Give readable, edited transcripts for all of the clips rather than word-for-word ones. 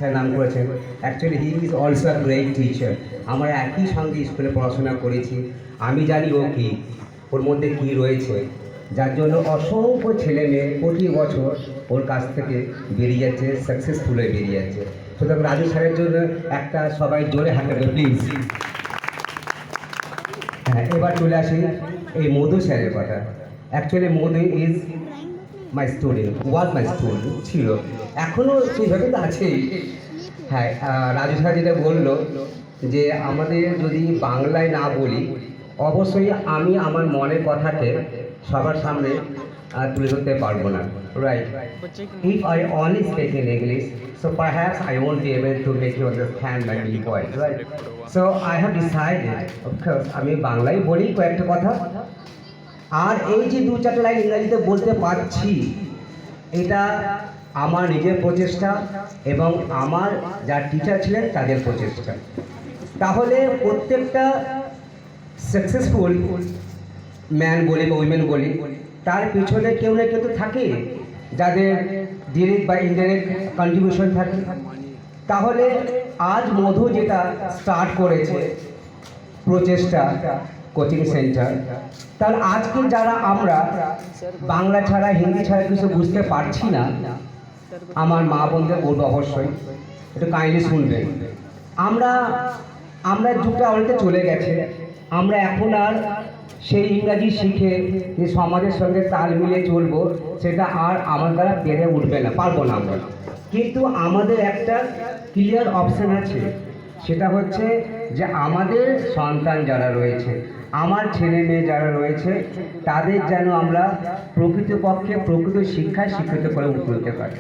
Sir নাম করেছেন, actually he is also a great teacher. আমরা একই সঙ্গে স্কুলে পড়াশোনা করেছি, আমি জানি ও কী, ওর মধ্যে কী রয়েছে, যার জন্য অসংখ্য ছেলে মেয়ে প্রতি বছর ওর কাছ থেকে বেরিয়ে যাচ্ছে, সাকসেসফুল হয়ে বেরিয়ে যাচ্ছে। সুতরাং রাজু স্যারের জন্য একটা সবাই জোরে হাঁটাবে প্লিজ। হ্যাঁ, এবার চলে আসি এই মধু স্যারের কথা। Actually Madhu is my student, was my student ছিল, এখনও সেইভাবে তো আছেই। হ্যাঁ, রাজু স্যার যেটা বললো যে আমাদের যদি বাংলায় না বলি, অবশ্যই আমি আমার মনের কথাকে সবার সামনে তুলে ধরতে পারবো না, right? If I only speak in English, so perhaps I won't be able to make you understand my main point, right? So I have decided, of course, আমি বাংলায় বলি কয়েকটা কথা, আর এই যে দু চারটা লাইন ইংরেজিতে বলতে পারছি, এটা আমার নিজের প্রচেষ্টা এবং আমার যারা টিচার ছিলেন তাদের প্রচেষ্টা। তাহলে প্রত্যেকটা সাকসেসফুল ম্যান বলি বা উইমেন বলি, তার পিছনে কেউ না কেউ তো থাকে যাদের ডিরেক্ট বা ইনডাইরেক্ট কন্ট্রিবিউশন থাকে। তাহলে আজ মধু যেটা স্টার্ট করেছে প্রচেষ্টা কোচিং সেন্টার, তাহলে আজকে যারা আমরা বাংলা ছাড়া হিন্দি ছাড়া কিছু বুঝতে পারছি না, আমার মা বোনদের বলবো অবশ্যই একটু কাইন্ডলি শুনবেন। আমরা যুগটা অনেকটা চলে গেছে, আমরা এখন আর সেই ইংরাজি শিখে যে সমাজের সঙ্গে তাল মিলিয়ে চলবো, সেটা আর আমার দ্বারা বেড়ে উঠবে না, পারবো না আমরা। কিন্তু আমাদের একটা ক্লিয়ার অপশান আছে, সেটা হচ্ছে যে আমাদের সন্তান যারা রয়েছে, আমার ছেলে মেয়ে যারা রয়েছে, তাদের যেন আমরা প্রকৃতপক্ষে প্রকৃত শিক্ষায় শিক্ষিত করে উঠতে পারি।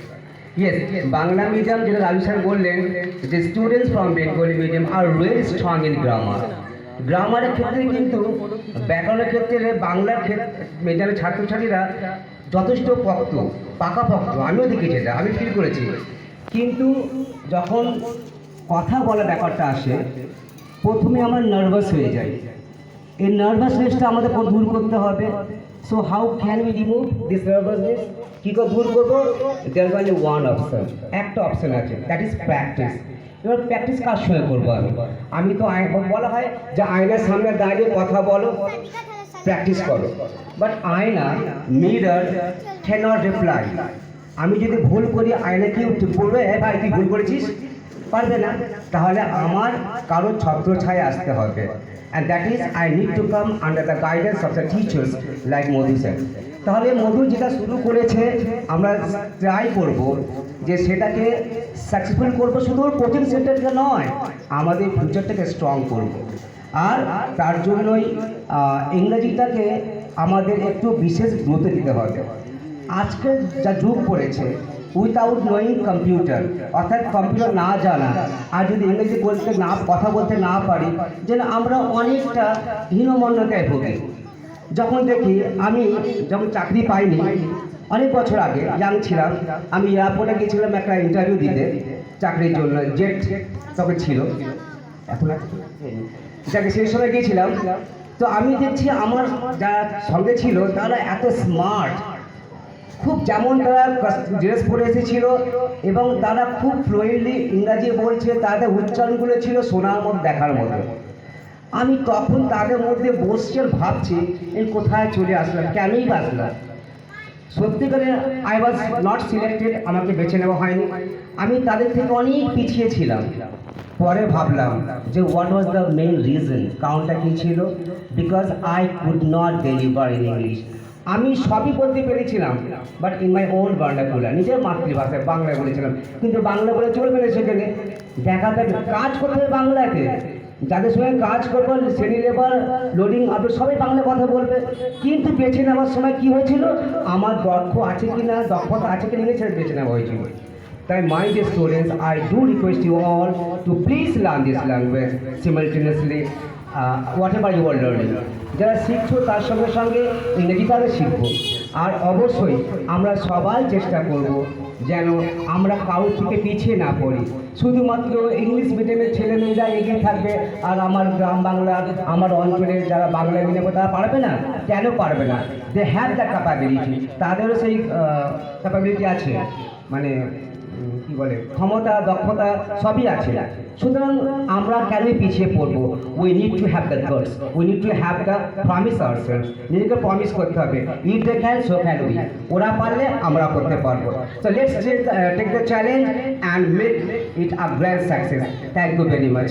ইয়েস, বাংলা মিডিয়াম যেটা রাজু স্যার বললেন যে students from Bengali medium are really strong in grammar. গ্রামারের ক্ষেত্রে কিন্তু ব্যাকরণের ক্ষেত্রে বাংলার মিডিয়ামের ছাত্রছাত্রীরা যথেষ্ট পাকাপোক্ত, আমিও দেখেছি, এটা আমি ফিল করেছি। কিন্তু যখন কথা বলা ব্যাপারটা আসে, প্রথমে আমার নার্ভাস হয়ে যায়। এই নার্ভাসনেসটা আমাদের দূর করতে হবে। So how can we remove this nervousness? কী করে দূর করবো? There is only one option, একটা অপশন আছে, দ্যাট ইজ প্র্যাকটিস। এবার প্র্যাকটিস কার সঙ্গে করবো? আমি তো বলা হয় যে আয়নার সামনে দাঁড়িয়ে কথা বলো, প্র্যাকটিস করো, বাট আয়না মিরর ক্যানট রিপ্লাই। আমি যদি ভুল করি, আয়না কি বলবে, হ্যাঁ ভাই তুই ভুল করেছিস? পারবে না। তাহলে আমার কারোর ছত্রছায়া আসতে হবে, and that is I need to come under the guidance of the teachers like Modhu sir. তাহলে মধু যেটা শুরু করেছে, আমরা ট্রাই করব যে সেটাকে সাকসেসফুল করব, শুধু কোচিং সেন্টারটা নয়, আমাদের ফিউচারটাকে স্ট্রং করব। আর তার জন্যই ইংরেজিটাকে আমাদের একটু বিশেষ গুরুত্ব দিতে হবে। আজকে যা যুগ পড়েছে, উইথাউট নোয়িং কম্পিউটার, অর্থাৎ কম্পিউটার না জানা, আর যদি ইংরেজি বলতে না, কথা বলতে না পারি, যেন আমরা অনেকটা হীনমন্যতায় ভুগি। যখন দেখি, আমি যখন চাকরি পাইনি অনেক বছর আগে, ইয়াং ছিলাম, আমি এয়ারপোর্টে গিয়েছিলাম একটা ইন্টারভিউ দিতে চাকরির জন্য, জেট তখন ছিল, এখন যাকে সেই সময় গিয়েছিলাম। তো আমি দেখছি আমার যারা সঙ্গে ছিল তারা এত স্মার্ট, খুব যেমন তারা ড্রেস পরে এসেছিল এবং তারা খুব ফ্লুয়েন্টলি ইংরাজি বলছে, তাদের উচ্চারণগুলো ছিল সোনার মতো দেখার মতো। আমি তখন তাদের মধ্যে বসছি আর ভাবছি, এই কোথায় চলে আসলাম, কেনই বাসলাম। সত্যিকারে আই ওয়াজ নট সিলেক্টেড, আমাকে বেছে নেওয়া হয়নি, আমি তাদের থেকে অনেক পিছিয়ে ছিলাম। পরে ভাবলাম যে what was the main reason, কারণটা কী ছিল? Because I could not deliver in English. আমি সবই বলতে পেরেছিলাম, but in my own vernacular, নিজের মাতৃভাষায় বাংলায় বলেছিলাম, কিন্তু বাংলা বলে চলবে না, সেখানে দেখাতে কাজ করতে হবে বাংলাতে। যাদের সঙ্গে কাজ করবো, শ্রেণী লেবার, লোডিং আপলোড, সবাই বাংলা কথা বলবে। কিন্তু বেছে নেওয়ার সময় কী হয়েছিল, আমার দক্ষতা আছে কি না সেটা বেছে নেওয়া হয়েছিল। তাই my dear students, I do request you all to please learn this language simultaneously whatever you are learning. যারা শিখছো তার সঙ্গে সঙ্গে ইংরেজিটাও শিখবো। আর অবশ্যই আমরা সবাই চেষ্টা করব যেন আমরা কারোর থেকে পিছিয়ে না পড়ি। শুধুমাত্র ইংলিশ মিডিয়ামের ছেলেমেয়েরা এগিয়ে থাকবে আর আমার গ্রাম বাংলার, আমার অঞ্চলের যারা বাংলা মিডিয়ামে তারা পারবে না। কেন পারবে না? দে হ্যাভ দ্য ক্যাপাবিলিটি, তাদেরও সেই ক্যাপাবিলিটি আছে, মানে কী কি বলে ক্ষমতা দক্ষতা সবই আছে, সুতরাং আমরা কেন পিছিয়ে পড়বো? We need to have the girls, we need to have the promise ourselves, নিজেকে প্রমিস করতে হবে, if they can so can we, ওরা পারলে আমরা করতে পারবো। So let's take the challenge and make it a grand success. Thank you very much.